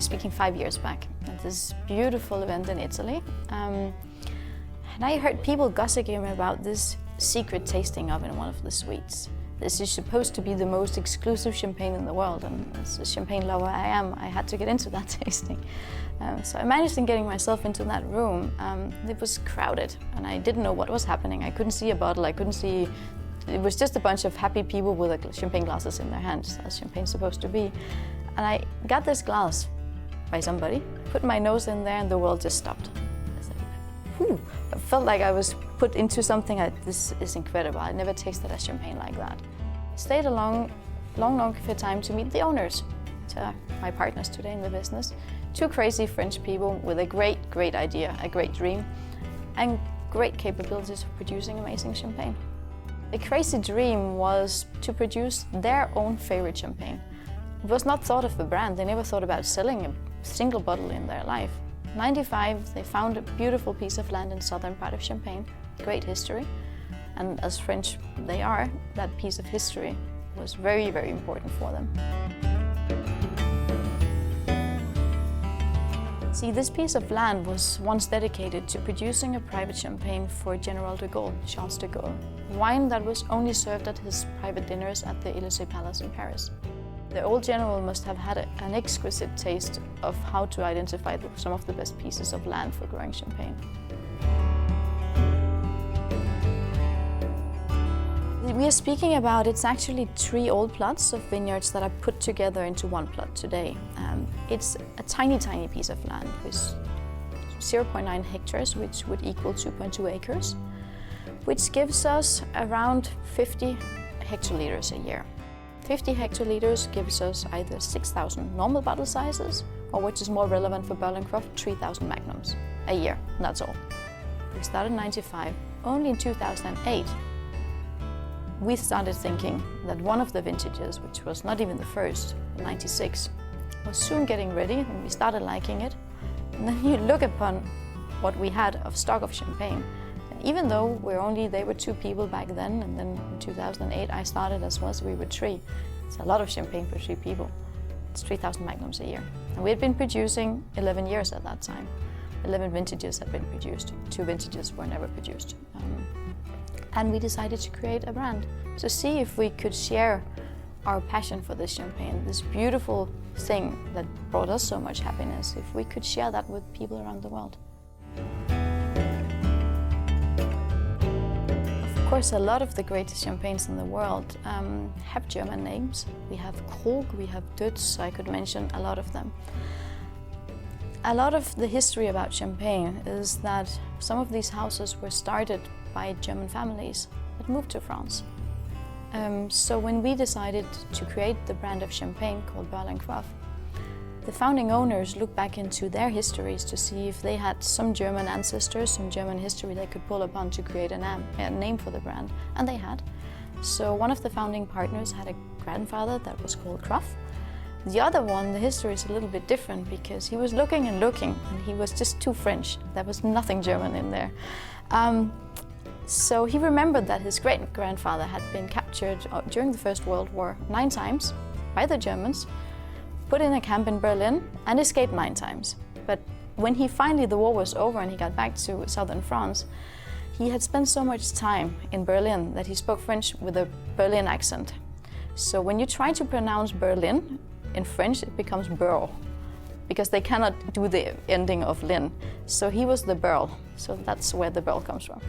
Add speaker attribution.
Speaker 1: speaking 5 years back at this beautiful event in Italy. And I heard people gossiping about this secret tasting of in one of the suites. This is supposed to be the most exclusive champagne in the world, and as a champagne lover I am, I had to get into that tasting. So I managed in getting myself into that room. It was crowded and I didn't know what was happening. I couldn't see a bottle, I couldn't see. It was just a bunch of happy people with champagne glasses in their hands, as champagne's supposed to be. And I got this glass by somebody, put my nose in there, and the world just stopped. I said, whew. I felt like I was put into something. This is incredible. I never tasted a champagne like that. Stayed a long time to meet the owners, to my partners today in the business. Two crazy French people with a great idea, a great dream, and great capabilities of producing amazing champagne. The crazy dream was to produce their own favorite champagne. It was not thought of a brand. They never thought about selling a single bottle in their life. In '95, they found a beautiful piece of land in southern part of Champagne, great history. And as French they are, that piece of history was very important for them. See, this piece of land was once dedicated to producing a private champagne for General de Gaulle, Charles de Gaulle. Wine that was only served at his private dinners at the Élysée Palace in Paris. The old general must have had an exquisite taste of how to identify some of the best pieces of land for growing champagne. We are speaking about, it's actually 3 old plots of vineyards that are put together into one plot today. It's a tiny piece of land with 0.9 hectares, which would equal 2.2 acres, which gives us around 50 hectoliters a year. 50 hectoliters gives us either 6,000 normal bottle sizes, or which is more relevant for Boerl Kroff, 3,000 magnums a year, and that's all. We started in '95. Only in 2008, we started thinking that one of the vintages, which was not even the first, '96, was soon getting ready, and we started liking it. And then you look upon what we had of stock of champagne. And even though they were 2 people back then, and then in 2008 I started as well, so we were 3. It's a lot of champagne for 3 people. It's 3,000 magnums a year. And we had been producing 11 years at that time. 11 vintages had been produced. 2 vintages were never produced. And we decided to create a brand to see if we could share our passion for this champagne, this beautiful thing that brought us so much happiness, if we could share that with people around the world. Of course, a lot of the greatest champagnes in the world have German names. We have Krug, we have Dutz, I could mention a lot of them. A lot of the history about champagne is that some of these houses were started by German families that moved to France. So when we decided to create the brand of champagne called Boerl Kroff, the founding owners looked back into their histories to see if they had some German ancestors, some German history they could pull upon to create a name for the brand, and they had. So one of the founding partners had a grandfather that was called Kroff. The other one, the history is a little bit different because he was looking and he was just too French. There was nothing German in there. So he remembered that his great-grandfather had been captured during the First World War 9 times by the Germans, put in a camp in Berlin, and escaped 9 times. But when the war was over and he got back to southern France, he had spent so much time in Berlin that he spoke French with a Berlin accent. So when you try to pronounce Berlin in French, it becomes Boerl, because they cannot do the ending of Lin. So he was the Boerl. So that's where the Boerl comes from.